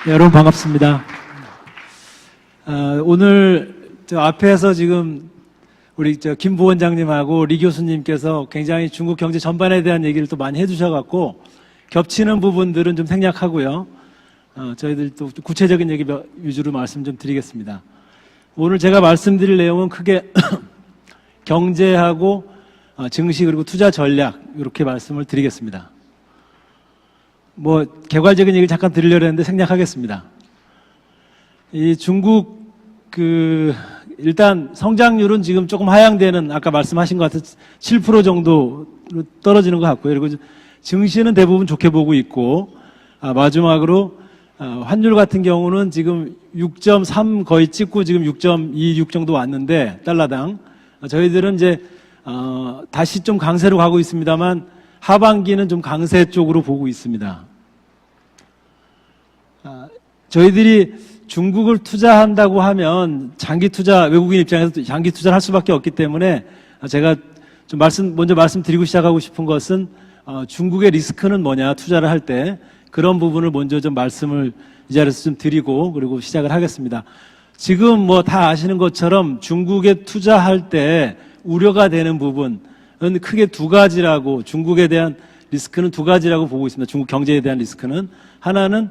네, 여러분 반갑습니다. 오늘 앞에서 지금 우리 김 부원장님하고 리 교수님께서 굉장히 중국 경제 전반에 대한 얘기를 또 많이 해주셔갖고 겹치는 부분들은 좀 생략하고요. 저희들 또 구체적인 얘기 위주로 말씀 좀 드리겠습니다. 오늘 제가 말씀드릴 내용은 크게 경제하고 증시 그리고 투자 전략 이렇게 말씀을 드리겠습니다. 개괄적인 얘기를 잠깐 드리려고 했는데 생략하겠습니다. 이 중국 일단 성장률은 지금 조금 하향되는 아까 말씀하신 것 같은 7% 정도로 떨어지는 것 같고요. 그리고 증시는 대부분 좋게 보고 있고 마지막으로 환율 같은 경우는 지금 6.3 거의 찍고 지금 6.26 정도 왔는데 달러당 저희들은 이제 다시 좀 강세로 가고 있습니다만 하반기는 좀 강세 쪽으로 보고 있습니다. 저희들이 중국을 투자한다고 하면 장기 투자, 외국인 입장에서 장기 투자를 할 수밖에 없기 때문에 제가 좀 먼저 말씀드리고 시작하고 싶은 것은 중국의 리스크는 뭐냐, 투자를 할 때 그런 부분을 먼저 좀 말씀을 이 자리에서 좀 드리고 그리고 시작을 하겠습니다. 지금 다 아시는 것처럼 중국에 투자할 때 우려가 되는 부분은 크게 두 가지라고, 중국에 대한 리스크는 두 가지라고 보고 있습니다. 중국 경제에 대한 리스크는 하나는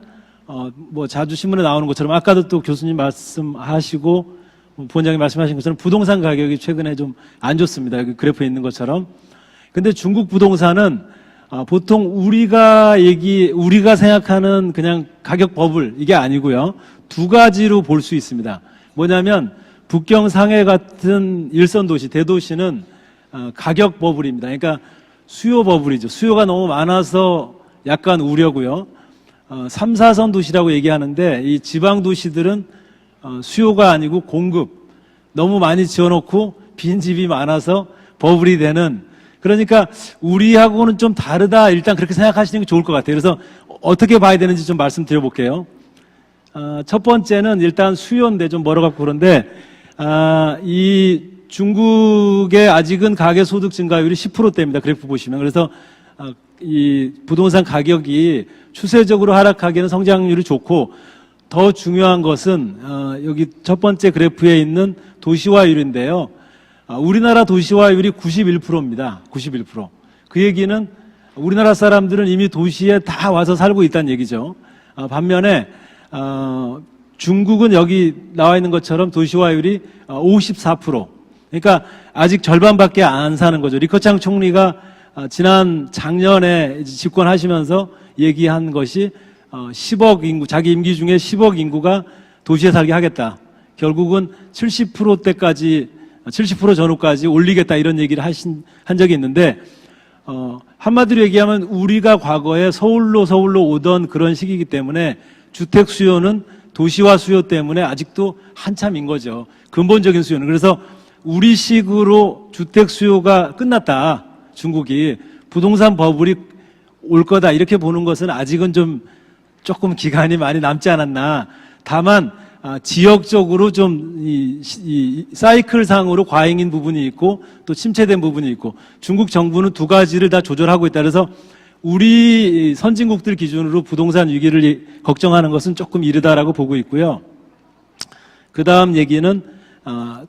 자주 신문에 나오는 것처럼 아까도 또 교수님 말씀하시고 부원장님 말씀하신 것처럼 부동산 가격이 최근에 좀 안 좋습니다. 여기 그래프에 있는 것처럼. 근데 중국 부동산은 보통 우리가 생각하는 그냥 가격 버블 이게 아니고요. 두 가지로 볼 수 있습니다. 뭐냐면 북경 상해 같은 일선 도시, 대도시는 가격 버블입니다. 그러니까 수요 버블이죠. 수요가 너무 많아서 약간 우려고요. 3, 4선 도시라고 얘기하는데 이 지방 도시들은 수요가 아니고 공급, 너무 많이 지어놓고 빈집이 많아서 버블이 되는, 그러니까 우리하고는 좀 다르다, 일단 그렇게 생각하시는 게 좋을 것 같아요. 그래서 어떻게 봐야 되는지 좀 말씀드려볼게요. 첫 번째는 일단 수요인데 좀 멀어갖고 그런데 이 중국의 아직은 가계소득 증가율이 10%대입니다. 그래프 보시면. 그래서 이 부동산 가격이 추세적으로 하락하기에는 성장률이 좋고, 더 중요한 것은 여기 첫 번째 그래프에 있는 도시화율인데요. 우리나라 도시화율이 91%입니다. 91%. 그 얘기는 우리나라 사람들은 이미 도시에 다 와서 살고 있다는 얘기죠. 반면에 중국은 여기 나와 있는 것처럼 도시화율이 54%. 그러니까 아직 절반밖에 안 사는 거죠. 리커창 총리가 작년에 집권하시면서 얘기한 것이 10억 인구, 자기 임기 중에 10억 인구가 도시에 살게 하겠다. 결국은 70%대까지, 70% 전후까지 올리겠다, 이런 얘기를 한 적이 있는데, 한마디로 얘기하면 우리가 과거에 서울로 오던 그런 시기이기 때문에 주택 수요는 도시화 수요 때문에 아직도 한참인 거죠. 근본적인 수요는. 그래서 우리식으로 주택 수요가 끝났다, 중국이 부동산 버블이 올 거다, 이렇게 보는 것은 아직은 조금 기간이 많이 남지 않았나. 다만 지역적으로 좀 이 사이클 상으로 과잉인 부분이 있고 또 침체된 부분이 있고, 중국 정부는 두 가지를 다 조절하고 있다. 그래서 우리 선진국들 기준으로 부동산 위기를 걱정하는 것은 조금 이르다라고 보고 있고요. 그 다음 얘기는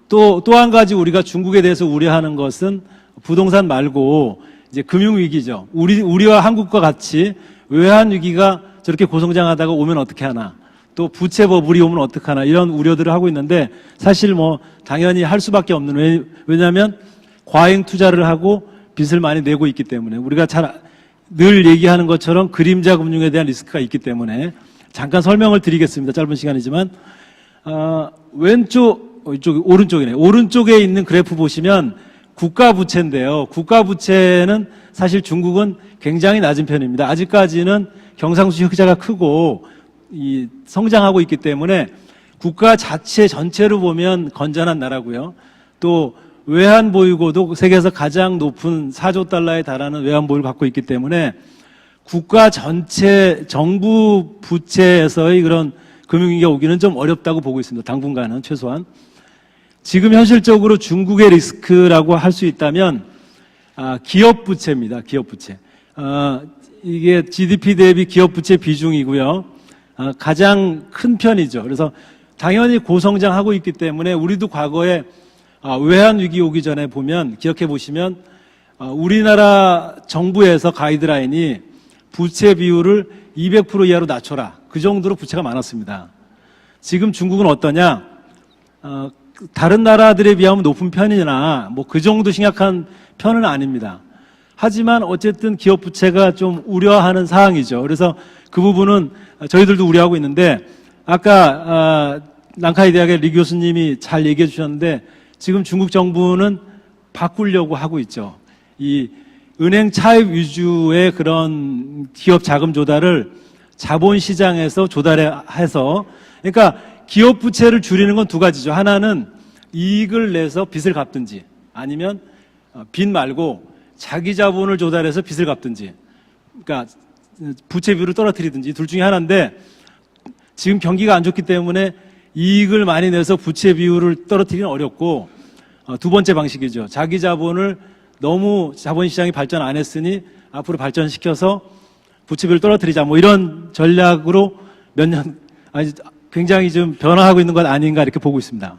또 한 가지 우리가 중국에 대해서 우려하는 것은 부동산 말고 이제 금융위기죠. 우리와 한국과 같이 외환위기가 저렇게 고성장하다가 오면 어떻게 하나, 또 부채 버블이 오면 어떡하나, 이런 우려들을 하고 있는데, 사실 당연히 할 수밖에 없는, 왜냐하면 과잉 투자를 하고 빚을 많이 내고 있기 때문에, 우리가 늘 얘기하는 것처럼 그림자 금융에 대한 리스크가 있기 때문에. 잠깐 설명을 드리겠습니다. 짧은 시간이지만 오른쪽이네. 오른쪽에 있는 그래프 보시면 국가 부채인데요. 국가 부채는 사실 중국은 굉장히 낮은 편입니다. 아직까지는 경상수지 흑자가 크고 성장하고 있기 때문에 국가 자체 전체로 보면 건전한 나라고요. 또 외환 보유고도 세계에서 가장 높은 4조 달러에 달하는 외환 보유를 갖고 있기 때문에 국가 전체 정부 부채에서의 그런 금융위기가 오기는 좀 어렵다고 보고 있습니다. 당분간은 최소한. 지금 현실적으로 중국의 리스크라고 할 수 있다면 기업 부채입니다. 기업 부채. 이게 GDP 대비 기업 부채 비중이고요. 가장 큰 편이죠. 그래서 당연히 고성장하고 있기 때문에 우리도 과거에 외환위기 오기 전에 보면 기억해 보시면 우리나라 정부에서 가이드라인이 부채 비율을 200% 이하로 낮춰라. 그 정도로 부채가 많았습니다. 지금 중국은 어떠냐? 다른 나라들에 비하면 높은 편이나 뭐 그 정도 심각한 편은 아닙니다. 하지만 어쨌든 기업 부채가 좀 우려하는 사항이죠. 그래서 그 부분은 저희들도 우려하고 있는데 아까 난카이 대학의 리 교수님이 잘 얘기해 주셨는데 지금 중국 정부는 바꾸려고 하고 있죠. 이 은행 차입 위주의 그런 기업 자금 조달을 자본시장에서 조달해서 그러니까 기업 부채를 줄이는 건 두 가지죠. 하나는 이익을 내서 빚을 갚든지 아니면 빚 말고 자기 자본을 조달해서 빚을 갚든지 그러니까 부채 비율을 떨어뜨리든지 둘 중에 하나인데 지금 경기가 안 좋기 때문에 이익을 많이 내서 부채 비율을 떨어뜨리기는 어렵고 두 번째 방식이죠. 자기 자본을 너무 자본시장이 발전 안 했으니 앞으로 발전시켜서 부채 비율을 떨어뜨리자 뭐 이런 전략으로 몇 년 굉장히 좀 변화하고 있는 것 아닌가 이렇게 보고 있습니다.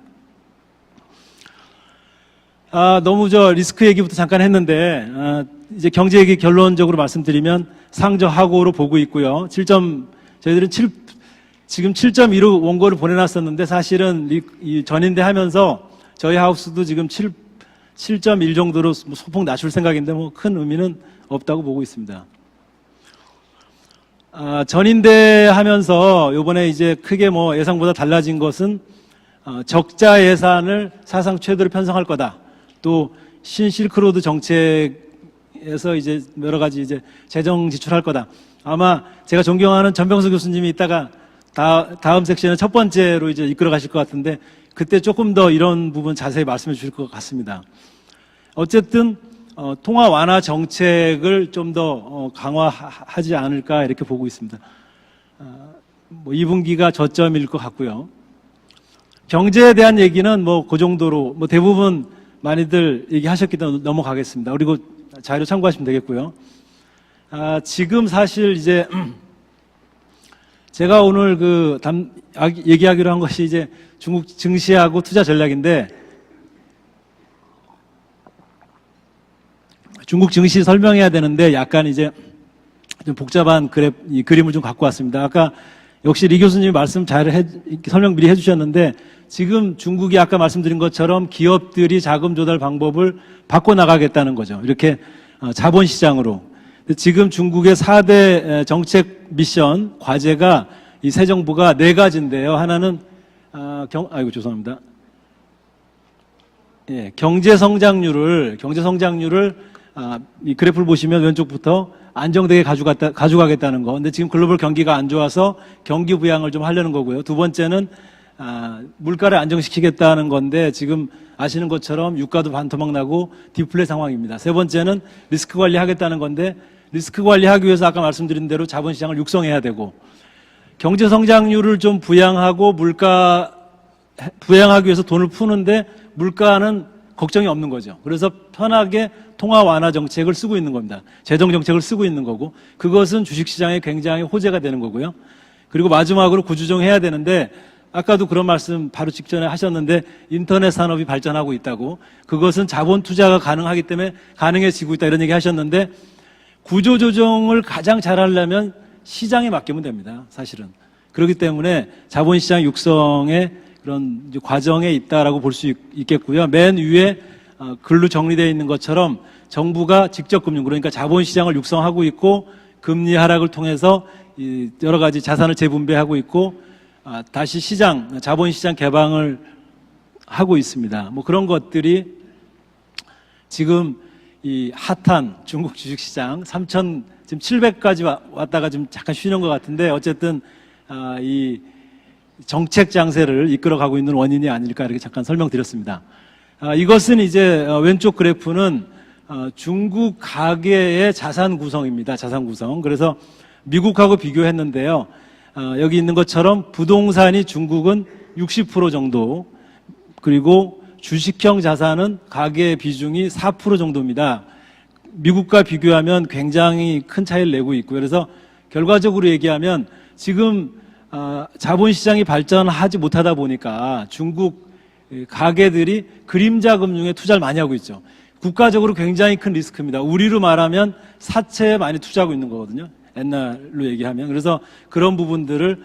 너무 리스크 얘기부터 잠깐 했는데 이제 경제 얘기 결론적으로 말씀드리면 상저하고로 보고 있고요. 저희들은 지금 7.1로 원고를 보내놨었는데 사실은 이 전인대 하면서 저희 하우스도 지금 7.1 정도로 소폭 낮출 생각인데 뭐 큰 의미는 없다고 보고 있습니다. 전인대 하면서 요번에 이제 크게 뭐 예상보다 달라진 것은 적자 예산을 사상 최대로 편성할 거다. 또 신실크로드 정책에서 이제 여러 가지 이제 재정 지출할 거다. 아마 제가 존경하는 전병수 교수님이 이따가 다음 섹션의 첫 번째로 이제 이끌어 가실 것 같은데 그때 조금 더 이런 부분 자세히 말씀해 주실 것 같습니다. 어쨌든 통화 완화 정책을 좀 더 강화하지 않을까 이렇게 보고 있습니다. 뭐 2분기가 저점일 것 같고요. 경제에 대한 얘기는 뭐 그 정도로 뭐 대부분 많이들 얘기하셨기 때문에 넘어가겠습니다. 그리고 자료 참고하시면 되겠고요. 지금 사실 이제 제가 오늘 얘기하기로 한 것이 이제 중국 증시하고 투자 전략인데 중국 증시 설명해야 되는데 약간 이제 좀 복잡한 그림을 좀 갖고 왔습니다. 아까 역시 리 교수님이 말씀 설명 미리 해주셨는데 지금 중국이 아까 말씀드린 것처럼 기업들이 자금 조달 방법을 바꿔나가겠다는 거죠. 이렇게 자본시장으로. 지금 중국의 4대 정책 미션, 과제가 이 새 정부가 4가지인데요. 하나는, 죄송합니다. 예, 경제 성장률을, 이 그래프를 보시면 왼쪽부터 안정되게 가져가겠다는 거. 근데 지금 글로벌 경기가 안 좋아서 경기 부양을 좀 하려는 거고요. 두 번째는, 물가를 안정시키겠다는 건데 지금 아시는 것처럼 유가도 반토막 나고 디플레 상황입니다. 세 번째는 리스크 관리하겠다는 건데 리스크 관리하기 위해서 아까 말씀드린 대로 자본시장을 육성해야 되고 경제 성장률을 좀 부양하고 부양하기 위해서 돈을 푸는데 물가는 걱정이 없는 거죠. 그래서 편하게 통화 완화 정책을 쓰고 있는 겁니다. 재정 정책을 쓰고 있는 거고 그것은 주식시장에 굉장히 호재가 되는 거고요. 그리고 마지막으로 구조조정해야 되는데 아까도 그런 말씀 바로 직전에 하셨는데 인터넷 산업이 발전하고 있다고 그것은 자본 투자가 가능하기 때문에 가능해지고 있다 이런 얘기 하셨는데 구조조정을 가장 잘하려면 시장에 맡기면 됩니다. 사실은. 그렇기 때문에 자본시장 육성의 그런 과정에 있다라고 볼 수 있겠고요. 맨 위에 글로 정리되어 있는 것처럼 정부가 직접 금융 그러니까 자본시장을 육성하고 있고 금리 하락을 통해서 여러 가지 자산을 재분배하고 있고 다시 자본시장 개방을 하고 있습니다. 뭐 그런 것들이 지금 이 핫한 중국 주식시장 3,700까지 왔다가 좀 잠깐 쉬는 것 같은데 어쨌든 이 정책 장세를 이끌어가고 있는 원인이 아닐까 이렇게 잠깐 설명드렸습니다. 이것은 이제 왼쪽 그래프는 중국 가계의 자산 구성입니다. 자산 구성. 그래서 미국하고 비교했는데요. 여기 있는 것처럼 부동산이 중국은 60% 정도 그리고 주식형 자산은 가계의 비중이 4% 정도입니다. 미국과 비교하면 굉장히 큰 차이를 내고 있고요. 그래서 결과적으로 얘기하면 지금 자본시장이 발전하지 못하다 보니까 중국 가게들이 그림자 금융에 투자를 많이 하고 있죠. 국가적으로 굉장히 큰 리스크입니다. 우리로 말하면 사채에 많이 투자하고 있는 거거든요. 옛날로 얘기하면. 그래서 그런 부분들을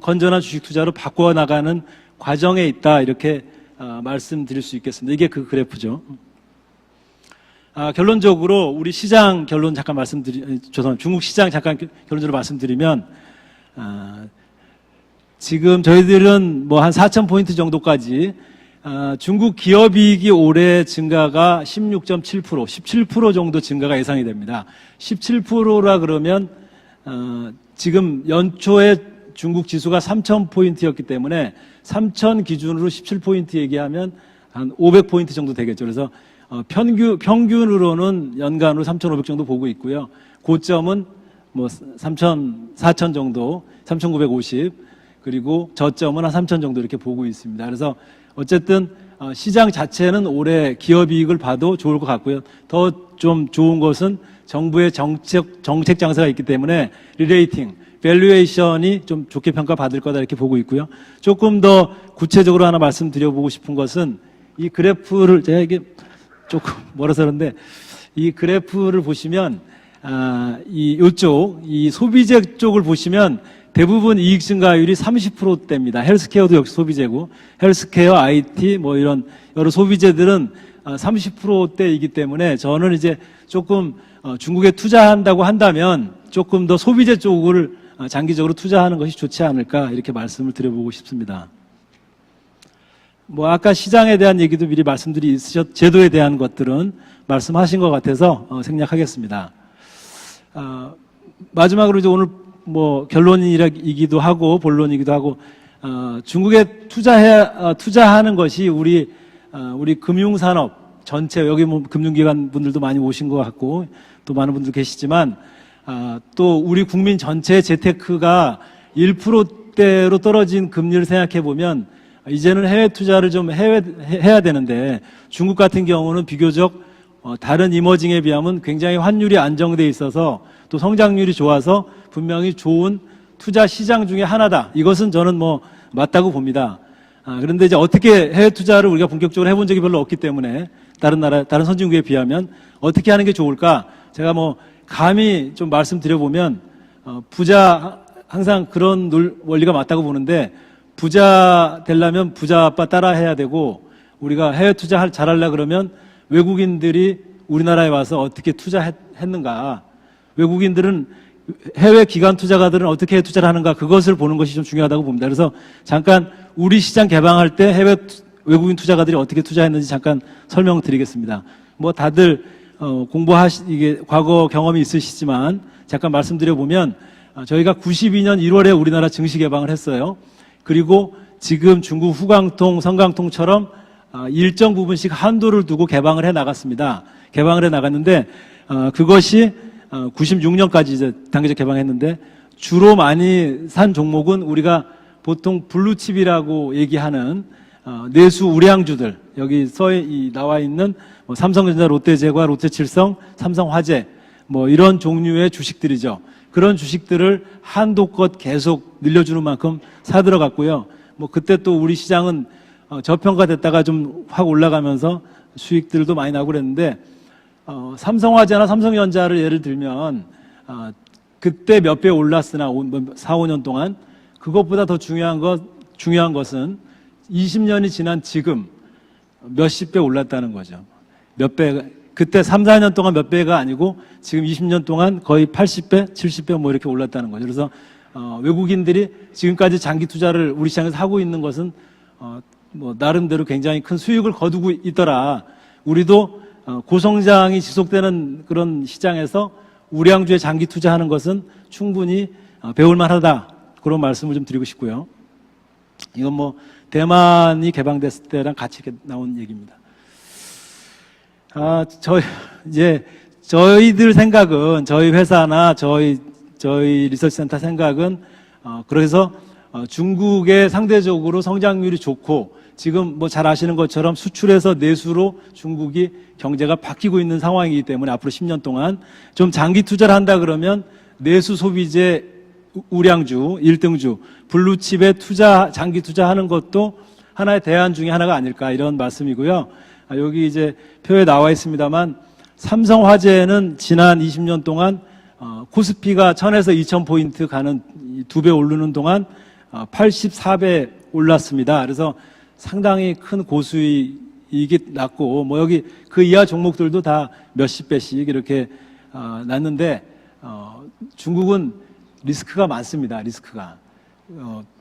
건전한 주식 투자로 바꿔나가는 과정에 있다, 이렇게 말씀드릴 수 있겠습니다. 이게 그 그래프죠. 결론적으로 우리 시장 결론 잠깐 죄송합니다. 중국 시장 잠깐 결론적으로 말씀드리면, 지금 저희들은 뭐 한 4,000포인트 정도까지, 중국 기업이익이 올해 증가가 16.7%, 17% 정도 증가가 예상이 됩니다. 17%라 그러면, 지금 연초에 중국 지수가 3,000포인트였기 때문에 3,000 기준으로 17포인트 얘기하면 한 500포인트 정도 되겠죠. 그래서 평균으로는 연간으로 3,500 정도 보고 있고요. 고점은 뭐 4,000 정도, 3,950, 그리고 저점은 한 3,000 정도 이렇게 보고 있습니다. 그래서 어쨌든 시장 자체는 올해 기업이익을 봐도 좋을 것 같고요. 더 좀 좋은 것은 정부의 정책 장사가 있기 때문에 리레이팅, 밸류에이션이 좀 좋게 평가받을 거다, 이렇게 보고 있고요. 조금 더 구체적으로 하나 말씀드려보고 싶은 것은 이 그래프를, 제가 이게 조금 멀어서 그런데, 이 그래프를 보시면, 이 소비재 쪽을 보시면 대부분 이익 증가율이 30%대입니다. 헬스케어도 역시 소비재고, 헬스케어, IT, 뭐 이런 여러 소비재들은 30%대이기 때문에 저는 이제 조금 중국에 투자한다고 한다면 조금 더 소비재 쪽을 장기적으로 투자하는 것이 좋지 않을까, 이렇게 말씀을 드려보고 싶습니다. 뭐 아까 시장에 대한 얘기도 미리 말씀들이 있으셨, 제도에 대한 것들은 말씀하신 것 같아서 생략하겠습니다. 마지막으로 이제 오늘 뭐 결론이기도 하고 본론이기도 하고, 중국에 투자하는 것이 우리 금융산업 전체, 여기 뭐 금융기관 분들도 많이 오신 것 같고 또 많은 분들 계시지만, 또 우리 국민 전체의 재테크가 1%대로 떨어진 금리를 생각해 보면 이제는 해외 투자를 좀 해야 되는데, 중국 같은 경우는 비교적 다른 이머징에 비하면 굉장히 환율이 안정돼 있어서 또 성장률이 좋아서 분명히 좋은 투자 시장 중에 하나다. 이것은 저는 뭐 맞다고 봅니다. 그런데 이제 어떻게 해외 투자를 우리가 본격적으로 해본 적이 별로 없기 때문에 다른 선진국에 비하면 어떻게 하는 게 좋을까? 제가 뭐 감히 좀 말씀드려보면, 항상 그런 원리가 맞다고 보는데, 부자 되려면 부자 아빠 따라 해야 되고, 우리가 해외 투자 잘하려고 그러면 외국인들이 우리나라에 와서 어떻게 투자했는가, 외국인들은 해외 기관 투자가들은 어떻게 투자를 하는가, 그것을 보는 것이 좀 중요하다고 봅니다. 그래서 잠깐 우리 시장 개방할 때 외국인 투자가들이 어떻게 투자했는지 잠깐 설명드리겠습니다. 뭐 다들 이게 과거 경험이 있으시지만 잠깐 말씀드려보면, 저희가 92년 1월에 우리나라 증시 개방을 했어요. 그리고 지금 중국 후광통, 성강통처럼 일정 부분씩 한도를 두고 개방을 해 나갔습니다. 개방을 해 나갔는데, 그것이 96년까지 이제 단계적 개방했는데, 주로 많이 산 종목은 우리가 보통 블루칩이라고 얘기하는 내수 우량주들, 여기 나와 있는 뭐 삼성전자, 롯데제과, 롯데칠성, 삼성화재, 뭐 이런 종류의 주식들이죠. 그런 주식들을 한도껏 계속 늘려주는 만큼 사들어갔고요. 뭐 그때 또 우리 시장은 저평가됐다가 좀 확 올라가면서 수익들도 많이 나고 그랬는데, 삼성화재나 삼성전자를 예를 들면 그때 몇 배 올랐으나 4, 5년 동안, 그것보다 더 중요한 것은 20년이 지난 지금 몇십 배 올랐다는 거죠. 몇 배, 그때 3, 4년 동안 몇 배가 아니고 지금 20년 동안 거의 80배, 70배 뭐 이렇게 올랐다는 거죠. 그래서 외국인들이 지금까지 장기 투자를 우리 시장에서 하고 있는 것은 뭐 나름대로 굉장히 큰 수익을 거두고 있더라. 우리도 고성장이 지속되는 그런 시장에서 우량주에 장기 투자하는 것은 충분히 배울 만하다. 그런 말씀을 좀 드리고 싶고요. 이건 뭐 대만이 개방됐을 때랑 같이 이렇게 나온 얘기입니다. 저희들 생각은, 저희 회사나 저희 리서치센터 생각은, 그래서 중국의 상대적으로 성장률이 좋고, 지금 뭐 잘 아시는 것처럼 수출에서 내수로 중국이 경제가 바뀌고 있는 상황이기 때문에 앞으로 10년 동안 좀 장기 투자를 한다 그러면 내수 소비재 우량주, 1등주, 블루칩에 장기 투자하는 것도 하나의 대안 중에 하나가 아닐까 이런 말씀이고요. 여기 이제 표에 나와 있습니다만 삼성화재는 지난 20년 동안 코스피가 1000에서 2000포인트 가는 2배 오르는 동안 84배 올랐습니다. 그래서 상당히 큰 고수익이 났고, 뭐 여기 그 이하 종목들도 다 몇십 배씩 이렇게 났는데, 중국은 리스크가 많습니다. 리스크가.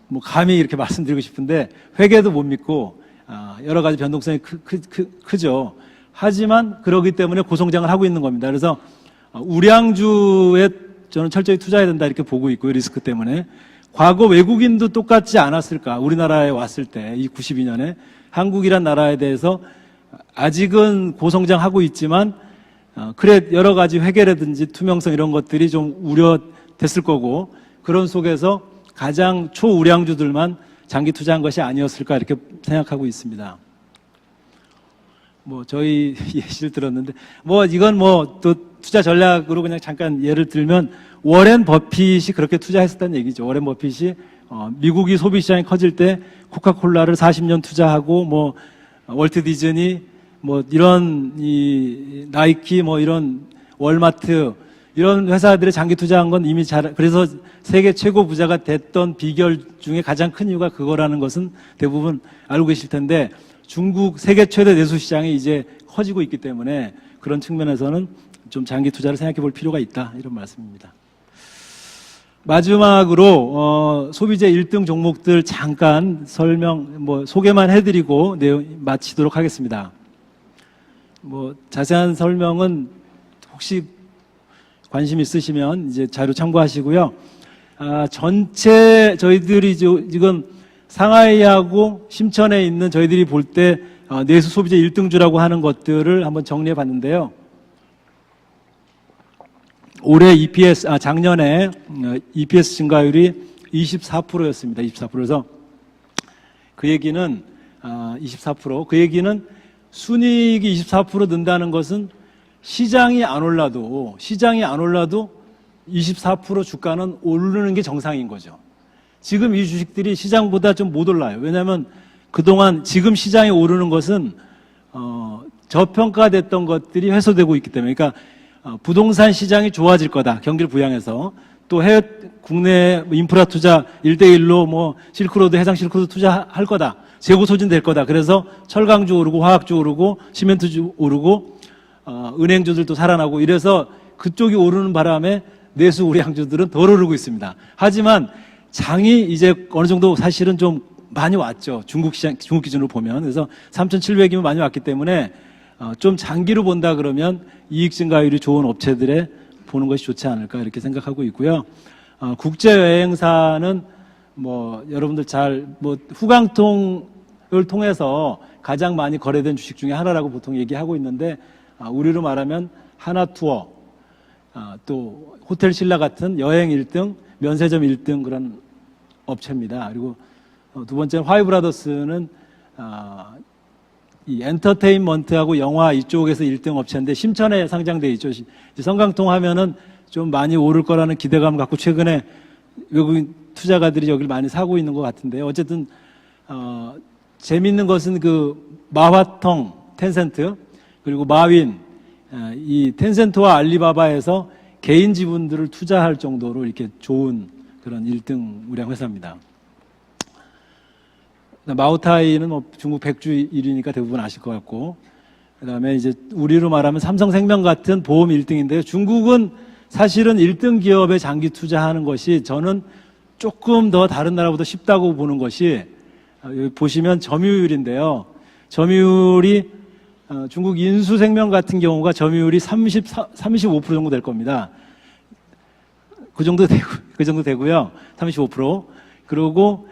뭐 감히 이렇게 말씀드리고 싶은데 회계도 못 믿고 여러 가지 변동성이 크죠. 하지만 그러기 때문에 고성장을 하고 있는 겁니다. 그래서 우량주에 저는 철저히 투자해야 된다 이렇게 보고 있고요. 리스크 때문에. 과거 외국인도 똑같지 않았을까? 우리나라에 왔을 때, 이 92년에 한국이란 나라에 대해서 아직은 고성장하고 있지만 그래 여러 가지 회계라든지 투명성 이런 것들이 좀 우려됐을 거고, 그런 속에서 가장 초우량주들만 장기 투자한 것이 아니었을까 이렇게 생각하고 있습니다. 뭐 저희 예시를 들었는데 뭐 이건 뭐 또 투자 전략으로 그냥 잠깐 예를 들면 워렌 버핏이 그렇게 투자했었다는 얘기죠. 워렌 버핏이 미국이 소비 시장이 커질 때 코카콜라를 40년 투자하고 뭐 월트 디즈니 뭐 이런 이 나이키 뭐 이런 월마트 이런 회사들의 장기 투자한 건 이미 그래서 세계 최고 부자가 됐던 비결 중에 가장 큰 이유가 그거라는 것은 대부분 알고 계실 텐데, 중국 세계 최대 내수 시장이 이제 커지고 있기 때문에 그런 측면에서는 좀 장기 투자를 생각해 볼 필요가 있다 이런 말씀입니다. 마지막으로 소비재 1등 종목들 잠깐 소개만 해드리고 내용 마치도록 하겠습니다. 뭐 자세한 설명은 혹시 관심 있으시면 이제 자료 참고하시고요. 전체 저희들이 지금 상하이하고 심천에 있는 저희들이 볼 때 내수 소비재 1등주라고 하는 것들을 한번 정리해 봤는데요. 올해 작년에 EPS 증가율이 24%였습니다. 24%. 그래서 그 얘기는 24%. 그 얘기는 순이익이 24% 는다는 것은 시장이 안 올라도 24% 주가는 오르는 게 정상인 거죠. 지금 이 주식들이 시장보다 좀 못 올라요. 왜냐하면 그동안 지금 시장이 오르는 것은 저평가됐던 것들이 해소되고 있기 때문에, 그러니까 부동산 시장이 좋아질 거다. 경기를 부양해서 또 국내 인프라 투자 1대1로 뭐 실크로드, 해상 실크로드 투자할 거다. 재고 소진될 거다. 그래서 철강주 오르고 화학주 오르고 시멘트주 오르고 은행주들도 살아나고 이래서 그쪽이 오르는 바람에 내수 우량주들은 덜 오르고 있습니다. 하지만 장이 이제 어느 정도 사실은 좀 많이 왔죠. 중국 기준으로 보면. 그래서 3,700이면 많이 왔기 때문에 좀 장기로 본다 그러면 이익 증가율이 좋은 업체들에 보는 것이 좋지 않을까 이렇게 생각하고 있고요. 국제 여행사는 뭐 여러분들 후강통을 통해서 가장 많이 거래된 주식 중에 하나라고 보통 얘기하고 있는데, 우리로 말하면 하나투어, 또 호텔 신라 같은 여행 1등, 면세점 1등 그런 업체입니다. 그리고 두 번째는 화이브라더스는 이 엔터테인먼트하고 영화 이쪽에서 1등 업체인데 심천에 상장돼 있죠. 성강통 하면은 좀 많이 오를 거라는 기대감을 갖고 최근에 외국인 투자가들이 여기를 많이 사고 있는 것 같은데, 어쨌든 재미있는 것은 그 마화통, 텐센트, 그리고 마윈, 이 텐센트와 알리바바에서 개인 지분들을 투자할 정도로 이렇게 좋은 그런 1등 우량 회사입니다. 마오타이는 뭐 중국 백주 1위니까 대부분 아실 것 같고, 그 다음에 이제 우리로 말하면 삼성생명 같은 보험 1등인데요. 중국은 사실은 1등 기업에 장기 투자하는 것이 저는 조금 더 다른 나라보다 쉽다고 보는 것이, 여기 보시면 점유율인데요. 점유율이 중국 인수생명 같은 경우가 점유율이 35% 정도 될 겁니다. 그 정도 되고요. 35%. 그리고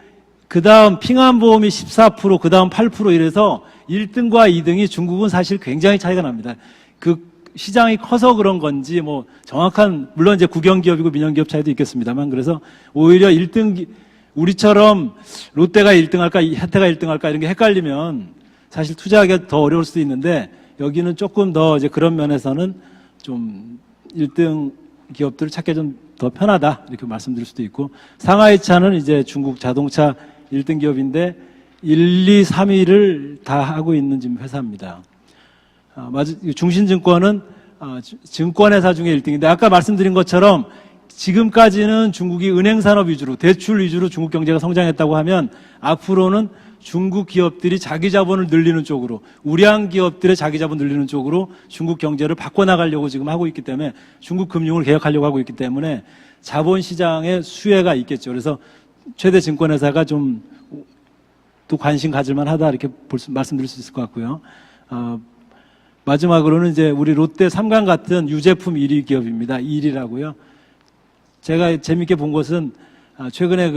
그 다음 핑안보험이 14%, 그 다음 8% 이래서 1등과 2등이 중국은 사실 굉장히 차이가 납니다. 그 시장이 커서 그런 건지 뭐 정확한, 물론 이제 국영기업이고 민영기업 차이도 있겠습니다만, 그래서 오히려 1등, 우리처럼 롯데가 1등 할까, 혜태가 1등 할까 이런 게 헷갈리면 사실 투자하기가 더 어려울 수도 있는데, 여기는 조금 더 이제 그런 면에서는 좀 1등 기업들을 찾기 좀 더 편하다 이렇게 말씀드릴 수도 있고, 상하이차는 이제 중국 자동차 1등 기업인데 1, 2, 3위를 다 하고 있는 지금 회사입니다. 중신증권은 증권회사 중에 1등인데 아까 말씀드린 것처럼 지금까지는 중국이 은행산업 위주로 대출 위주로 중국 경제가 성장했다고 하면 앞으로는 중국 기업들이 자기 자본을 늘리는 쪽으로, 우량 기업들의 자기 자본 늘리는 쪽으로 중국 경제를 바꿔나가려고 지금 하고 있기 때문에, 중국 금융을 개혁하려고 하고 있기 때문에 자본시장의 수혜가 있겠죠. 그래서 최대 증권회사가 좀 또 관심 가질만 하다 이렇게 말씀드릴 수 있을 것 같고요. 마지막으로는 이제 우리 롯데 삼강 같은 유제품 1위 기업입니다. 1위라고요. 제가 재밌게 본 것은 최근에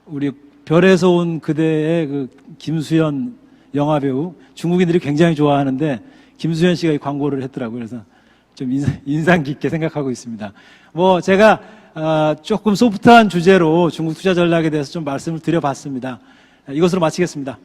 우리 별에서 온 그대의 김수현 영화배우, 중국인들이 굉장히 좋아하는데 김수현 씨가 이 광고를 했더라고요. 그래서 좀 인상 깊게 생각하고 있습니다. 제가 조금 소프트한 주제로 중국 투자 전략에 대해서 좀 말씀을 드려봤습니다. 이것으로 마치겠습니다.